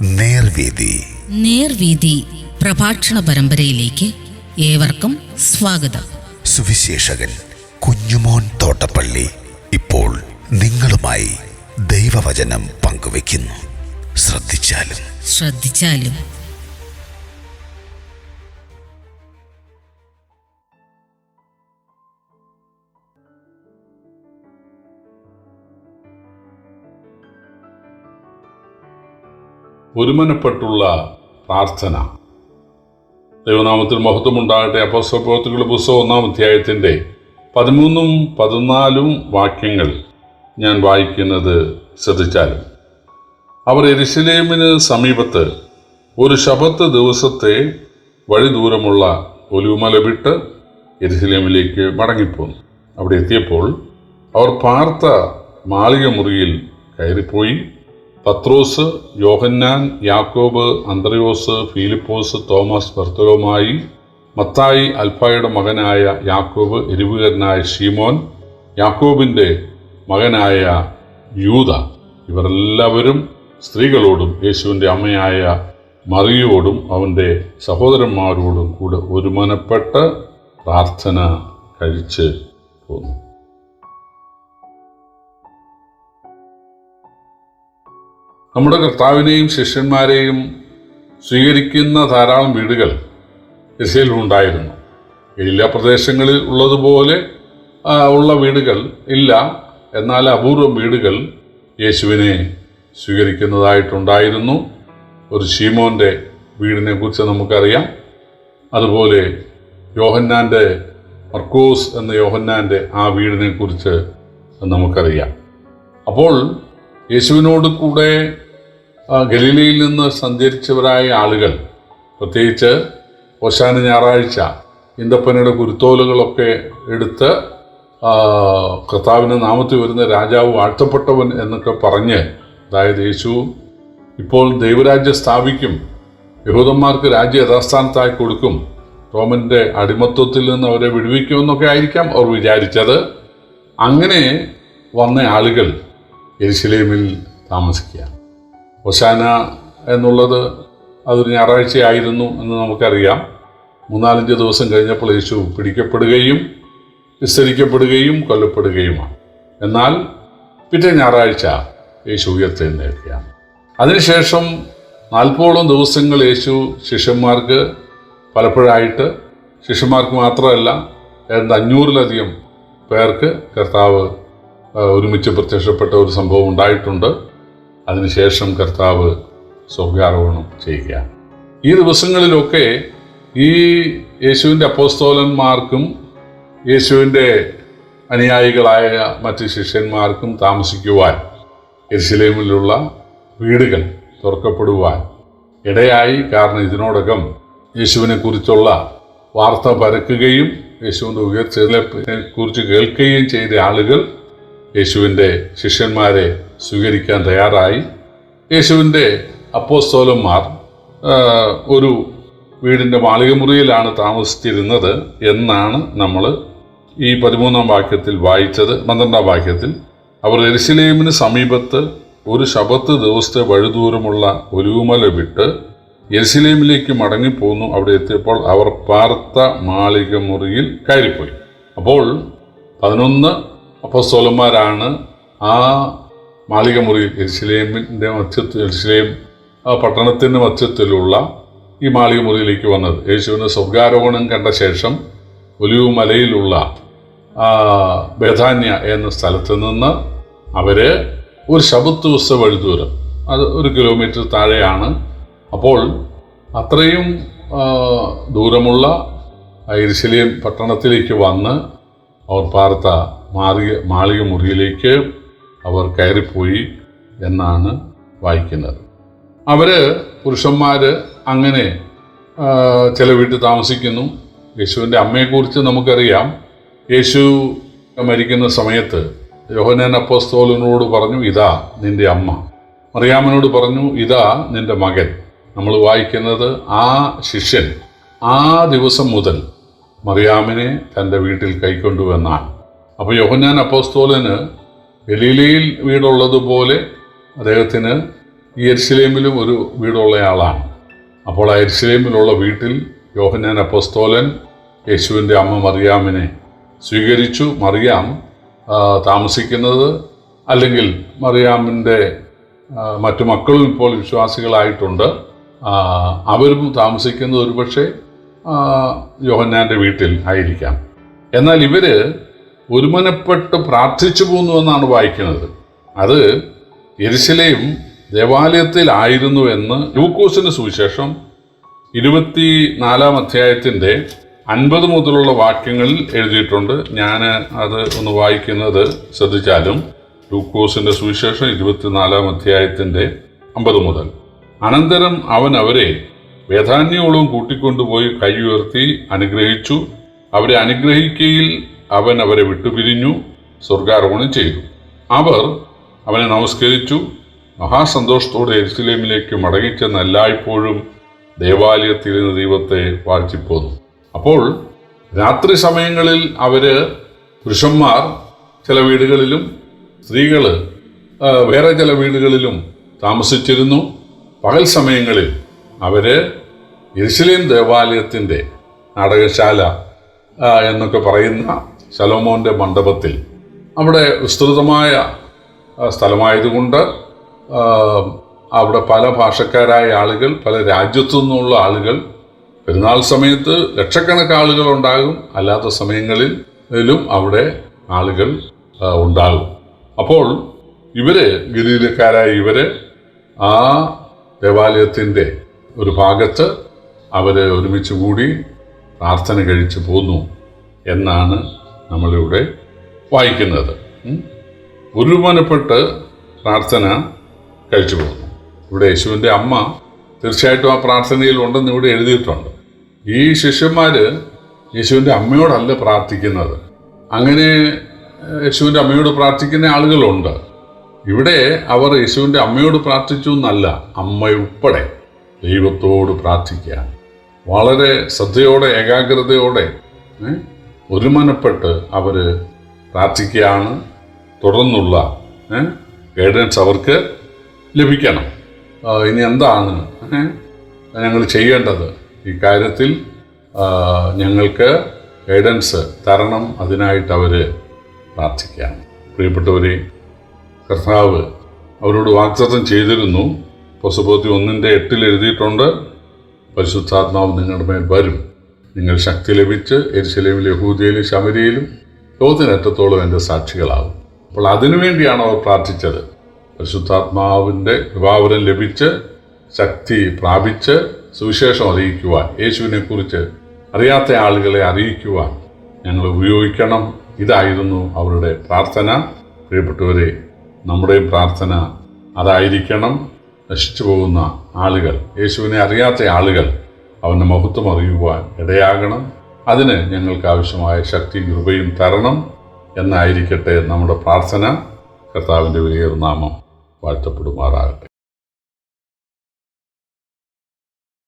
നേർവീതി പ്രഭാഷണ പരമ്പരയിലേക്ക് ഏവർക്കും സ്വാഗതം. സുവിശേഷകൻ കുഞ്ഞുമോൻ തോട്ടപ്പള്ളി ഇപ്പോൾ നിങ്ങളുമായി ദൈവവചനം പങ്കുവെക്കുന്നു. ശ്രദ്ധിച്ചാലും ഒരുമനപ്പെട്ടുള്ള പ്രാർത്ഥന. ദൈവനാമത്തിൽ മഹത്വമുണ്ടാകട്ടെ. അപ്പോസ്തലപ്രവൃത്തികളുടെ പുസ്തകം 1-ാം അധ്യായത്തിൻ്റെ 13-14 വാക്യങ്ങൾ ഞാൻ വായിക്കുന്നത് ശ്രദ്ധിച്ചാലും. അവർ യെരുശലേമിന് സമീപത്ത് ഒരു ശബത്ത് ദിവസത്തെ വഴി ദൂരമുള്ള ഒലിവുമല വിട്ട് യെരുശലേമിലേക്ക് മടങ്ങിപ്പോന്നു. അവിടെ എത്തിയപ്പോൾ അവർ പാർത്ത മാളിക മുറിയിൽ കയറിപ്പോയി. പത്രോസ്, യോഹന്നാൻ, യാക്കോബ്, അന്ത്രയോസ്, ഫിലിപ്പോസ്, തോമസ്, ബർത്തലോമായി, മത്തായി, അൽഫായുടെ മകനായ യാക്കോബ്, എരിവുകാരനായ ശീമോൻ, യാക്കോബിൻ്റെ മകനായ യൂദ, ഇവരെല്ലാവരും സ്ത്രീകളോടും യേശുവിൻ്റെ അമ്മയായ മറിയോടും അവൻ്റെ സഹോദരന്മാരോടും കൂടെ ഒരുമനപ്പെട്ട് പ്രാർത്ഥന കഴിച്ച് പോന്നു. നമ്മുടെ കർത്താവിനെയും ശിഷ്യന്മാരെയും സ്വീകരിക്കുന്ന ധാരാളം വീടുകൾ യെരുശലേമിലുണ്ടായിരുന്നു. എല്ലാ പ്രദേശങ്ങളിൽ ഉള്ളതുപോലെ ഉള്ള വീടുകൾ ഇല്ല, എന്നാൽ അപൂർവം വീടുകൾ യേശുവിനെ സ്വീകരിക്കുന്നതായിട്ടുണ്ടായിരുന്നു. ഒരു ശീമോൻ്റെ വീടിനെ കുറിച്ച് നമുക്കറിയാം. അതുപോലെ യോഹന്നാൻ്റെ, മർക്കോസ് എന്ന യോഹന്നാൻ്റെ ആ വീടിനെ കുറിച്ച് നമുക്കറിയാം. അപ്പോൾ യേശുവിനോട് കൂടെ ഗലീലയിൽ നിന്ന് സഞ്ചരിച്ചവരായ ആളുകൾ, പ്രത്യേകിച്ച് ഓശാന ഞായറാഴ്ച ഈന്തപ്പനയുടെ കുരുത്തോലുകളൊക്കെ എടുത്ത് കർത്താവിൻ്റെ നാമത്തിൽ വരുന്ന രാജാവ് വാഴ്ത്തപ്പെട്ടവൻ എന്നൊക്കെ പറഞ്ഞ്, അതായത് യേശു ഇപ്പോൾ ദൈവരാജ്യം സ്ഥാപിക്കും, യഹൂദന്മാർക്ക് രാജ്യം യഥാസ്ഥാനത്തായി കൊടുക്കും, റോമൻ്റെ അടിമത്വത്തിൽ നിന്ന് അവരെ വിടുവിക്കുമെന്നൊക്കെ ആയിരിക്കാം അവർ വിചാരിച്ചത്. അങ്ങനെ വന്ന ആളുകൾ യെരുശലേമിൽ താമസിക്കുക. ഓശാന എന്നുള്ളത് അതൊരു ഞായറാഴ്ചയായിരുന്നു എന്ന് നമുക്കറിയാം. 3-4 ദിവസം കഴിഞ്ഞപ്പോൾ യേശു പിടിക്കപ്പെടുകയും വിസ്തരിക്കപ്പെടുകയും കൊല്ലപ്പെടുകയുമാണ്. എന്നാൽ പിറ്റേ ഞായറാഴ്ച യേശു ഉയർത്തെഴുന്നേൽക്കുകയാണ്. അതിനുശേഷം 40ഓളം ദിവസങ്ങൾ യേശു ശിഷ്യന്മാർക്ക് പലപ്പോഴായിട്ട്, ശിഷ്യന്മാർക്ക് മാത്രമല്ല 500-ലധികം പേർക്ക് കർത്താവ് ഒരുമിച്ച് പ്രത്യക്ഷപ്പെട്ട ഒരു സംഭവം ഉണ്ടായിട്ടുണ്ട്. അതിനുശേഷം കർത്താവ് സ്വർഗ്ഗാരോഹണം ചെയ്യുക. ഈ ദിവസങ്ങളിലൊക്കെ ഈ യേശുവിൻ്റെ അപ്പോസ്തലന്മാർക്കും യേശുവിൻ്റെ അനുയായികളായ മറ്റ് ശിഷ്യന്മാർക്കും താമസിക്കുവാൻ യെരുശലേമിലുള്ള വീടുകൾ തുറക്കപ്പെടുവാൻ ഇടയായി. കാരണം ഇതിനോടകം യേശുവിനെ കുറിച്ചുള്ള വാർത്ത പരക്കുകയും യേശുവിൻ്റെ ഉയർച്ചയെ കുറിച്ച് കേൾക്കുകയും ചെയ്ത ആളുകൾ യേശുവിൻ്റെ ശിഷ്യന്മാരെ സ്വീകരിക്കാൻ തയ്യാറായി. യേശുവിൻ്റെ അപ്പോസ്തലന്മാർ ഒരു വീടിൻ്റെ മാളികമുറിയിലാണ് താമസിച്ചിരുന്നത് എന്നാണ് നമ്മൾ ഈ 13-ാം വാക്യത്തിൽ വായിച്ചത്. 12-ാം വാക്യത്തിൽ അവർ യെരുശലേമിന് സമീപത്ത് ഒരു ശബത്ത് ദിവസത്തെ വഴിദൂരമുള്ള ഒലിവുമല വിട്ട് യെരുശലേമിലേക്ക് മടങ്ങിപ്പോന്നു. അവിടെ എത്തിയപ്പോൾ അവർ പാർത്ത മാളികമുറിയിൽ കയറിപ്പോയി. അപ്പോൾ 11 അപ്പോസ്തലന്മാരാണ് ആ മാളികമുറിയിൽ, യെരുശലേമിൻ്റെ മധ്യത്തിൽ, യെരുശലേം പട്ടണത്തിൻ്റെ മധ്യത്തിലുള്ള ഈ മാളികമുറിയിലേക്ക് വന്നത്. യേശുവിന് സ്വർഗ്ഗാരോഹണം കണ്ട ശേഷം ഒലിവുമലയിലുള്ള ബേഥാന്യ എന്ന സ്ഥലത്ത് നിന്ന് അവർ ഒരു ശബത്ത് ദിവസത്തെ വഴിദൂരം, അത് 1 കിലോമീറ്റർ താഴെയാണ്. അപ്പോൾ അത്രയും ദൂരമുള്ള യെരുശലേം പട്ടണത്തിലേക്ക് വന്ന് അവർ പാർത്ത മാളിക മുറിയിലേക്ക് അവർ കയറിപ്പോയി എന്നാണ് വായിക്കുന്നത്. പുരുഷന്മാർ അങ്ങനെ ചില വീട്ടിൽ താമസിക്കുന്നു. യേശുവിൻ്റെ അമ്മയെക്കുറിച്ച് നമുക്കറിയാം. യേശു മരിക്കുന്ന സമയത്ത് യോഹന്നാൻ അപ്പോസ്തലനോട് പറഞ്ഞു, ഇതാ നിൻ്റെ അമ്മ. മറിയാമിനോട് പറഞ്ഞു, ഇതാ നിൻ്റെ മകൻ. നമ്മൾ വായിക്കുന്നത് ആ ശിഷ്യൻ ആ ദിവസം മുതൽ മറിയാമിനെ തൻ്റെ വീട്ടിൽ കൈക്കൊണ്ടുവന്നാണ്. അപ്പോൾ യോഹന്നാൻ അപ്പോസ്തലന് ഗലീലയിൽ വീടുള്ളതുപോലെ അദ്ദേഹത്തിന് ഈ യെരുശലേമിലും ഒരു വീടുള്ളയാളാണ്. അപ്പോൾ ആ യെരുശലേമിലുള്ള വീട്ടിൽ യോഹന്നാൻ അപ്പോസ്തലൻ യേശുവിൻ്റെ അമ്മ മറിയാമിനെ സ്വീകരിച്ചു. മറിയാം താമസിക്കുന്നത്, അല്ലെങ്കിൽ മറിയാമിൻ്റെ മറ്റു മക്കളും ഇപ്പോൾ വിശ്വാസികളായിട്ടുണ്ട്, അവരും താമസിക്കുന്നത് ഒരുപക്ഷെ യോഹന്നാൻ്റെ വീട്ടിൽ ആയിരിക്കാം. എന്നാൽ ഇവര് ഒരുമനപ്പെട്ട് പ്രാർത്ഥിച്ചു പോന്നു എന്നാണ് വായിക്കുന്നത്. അത് യെരുശലേം ദേവാലയത്തിലായിരുന്നു എന്ന് ലൂക്കോസിന് സുവിശേഷം 24 അധ്യായത്തിൻ്റെ 50 മുതലുള്ള വാക്യങ്ങളിൽ എഴുതിയിട്ടുണ്ട്. ഞാൻ അത് ഒന്ന് വായിക്കുന്നത് ശ്രദ്ധിച്ചാലും, ലൂക്കോസിൻ്റെ സുവിശേഷം 24 അധ്യായത്തിൻ്റെ 50 മുതൽ. അനന്തരം അവൻ അവരെ വേദാന്യോളം കൂട്ടിക്കൊണ്ടുപോയി കൈ ഉയർത്തി അനുഗ്രഹിച്ചു. അവരെ അനുഗ്രഹിക്കയിൽ അവൻ അവരെ വിട്ടുപിരിഞ്ഞു സ്വർഗാരോഹണം ചെയ്തു. അവർ അവനെ നമസ്കരിച്ചു. മഹാസന്തോഷത്തോടെ യെരുശലേമിലേക്ക് മടങ്ങിച്ചെന്ന് എല്ലായ്പ്പോഴും ദേവാലയത്തിൽ നിന്ന് ദൈവത്തെ വാഴ്ത്തിപ്പോന്നു. അപ്പോൾ രാത്രി സമയങ്ങളിൽ പുരുഷന്മാർ ചില വീടുകളിലും സ്ത്രീകൾ വേറെ ചില വീടുകളിലും താമസിച്ചിരുന്നു. പകൽ സമയങ്ങളിൽ യെരുശലേം ദേവാലയത്തിൻ്റെ നാടകശാല എന്നൊക്കെ പറയുന്ന ശലോമോൻ്റെ മണ്ഡപത്തിൽ, അവിടെ വിസ്തൃതമായ സ്ഥലമായതുകൊണ്ട് അവിടെ പല ഭാഷക്കാരായ ആളുകൾ, പല രാജ്യത്തു നിന്നുള്ള ആളുകൾ, പെരുന്നാൾ സമയത്ത് ലക്ഷക്കണക്കിന് ആളുകൾ ഉണ്ടാകും, അല്ലാത്ത സമയങ്ങളിലും അവിടെ ആളുകൾ ഉണ്ടാകും. അപ്പോൾ ഗലീലക്കാരായ ആ ദേവാലയത്തിൻ്റെ ഒരു ഭാഗത്ത് ഒരുമിച്ച് കൂടി പ്രാർത്ഥന കഴിച്ചു പോന്നു എന്നാണ് നമ്മളിവിടെ വായിക്കുന്നത്. ഒരുമനപ്പെട്ട് പ്രാർത്ഥന കഴിച്ചു പോകുന്നു. ഇവിടെ യേശുവിൻ്റെ അമ്മ തീർച്ചയായിട്ടും ആ പ്രാർത്ഥനയിൽ ഉണ്ടെന്ന് ഇവിടെ എഴുതിയിട്ടുണ്ട്. ഈ ശിഷ്യന്മാർ യേശുവിൻ്റെ അമ്മയോടല്ല പ്രാർത്ഥിക്കുന്നത്. അങ്ങനെ യേശുവിൻ്റെ അമ്മയോട് പ്രാർത്ഥിക്കുന്ന ആളുകളുണ്ട്. ഇവിടെ അവർ യേശുവിൻ്റെ അമ്മയോട് പ്രാർത്ഥിച്ചു എന്നല്ല, അമ്മയുൾപ്പെടെ ദൈവത്തോട് പ്രാർത്ഥിക്കുക. വളരെ ശ്രദ്ധയോടെ, ഏകാഗ്രതയോടെ, ഒരുമനപ്പെട്ട് അവർ പ്രാർത്ഥിക്കുകയാണ്. തുടർന്നുള്ള ഗൈഡൻസ് അവർക്ക് ലഭിക്കണം. ഇനി എന്താണ് ഞങ്ങൾ ചെയ്യേണ്ടത്, ഈ കാര്യത്തിൽ ഞങ്ങൾക്ക് ഗൈഡൻസ് തരണം, അതിനായിട്ട് അവർ പ്രാർത്ഥിക്കുകയാണ്. പ്രിയപ്പെട്ടവരെ, കർത്താവ് അവരോട് വാഗ്ദത്തം ചെയ്തിരുന്നു. പുസ്തകത്തിൽ 1:8 എഴുതിയിട്ടുണ്ട്, പരിശുദ്ധാത്മാവ് നിങ്ങളുടെ മേൽ വരും, നിങ്ങൾ ശക്തി ലഭിച്ച് യെരുശലേമിലും യഹൂദയിലും ശമരിയയിലും ലോകത്തിനറ്റത്തോളം എൻ്റെ സാക്ഷികളാകും. അപ്പോൾ അതിനുവേണ്ടിയാണ് അവർ പ്രാർത്ഥിച്ചത്. പരിശുദ്ധാത്മാവിൻ്റെ കൃപാവരം ലഭിച്ച് ശക്തി പ്രാപിച്ച് സുവിശേഷം അറിയിക്കുവാൻ, യേശുവിനെക്കുറിച്ച് അറിയാത്ത ആളുകളെ അറിയിക്കുവാൻ ഞങ്ങൾ ഉപയോഗിക്കണം. ഇതായിരുന്നു അവരുടെ പ്രാർത്ഥന. പ്രിയപ്പെട്ടവരെ, നമ്മുടെയും പ്രാർത്ഥന അതായിരിക്കണം. നശിച്ചു പോകുന്ന ആളുകൾ, യേശുവിനെ അറിയാത്ത ആളുകൾ അവൻ്റെ മഹത്വം അറിയുവാൻ ഇടയാകണം. അതിന് ഞങ്ങൾക്ക് ആവശ്യമായ ശക്തിയും കൃപയും തരണം എന്നായിരിക്കട്ടെ നമ്മുടെ പ്രാർത്ഥന. കർത്താവിൻ്റെ വലിയ നാമം വാഴ്ത്തപ്പെടുമാറാകട്ടെ.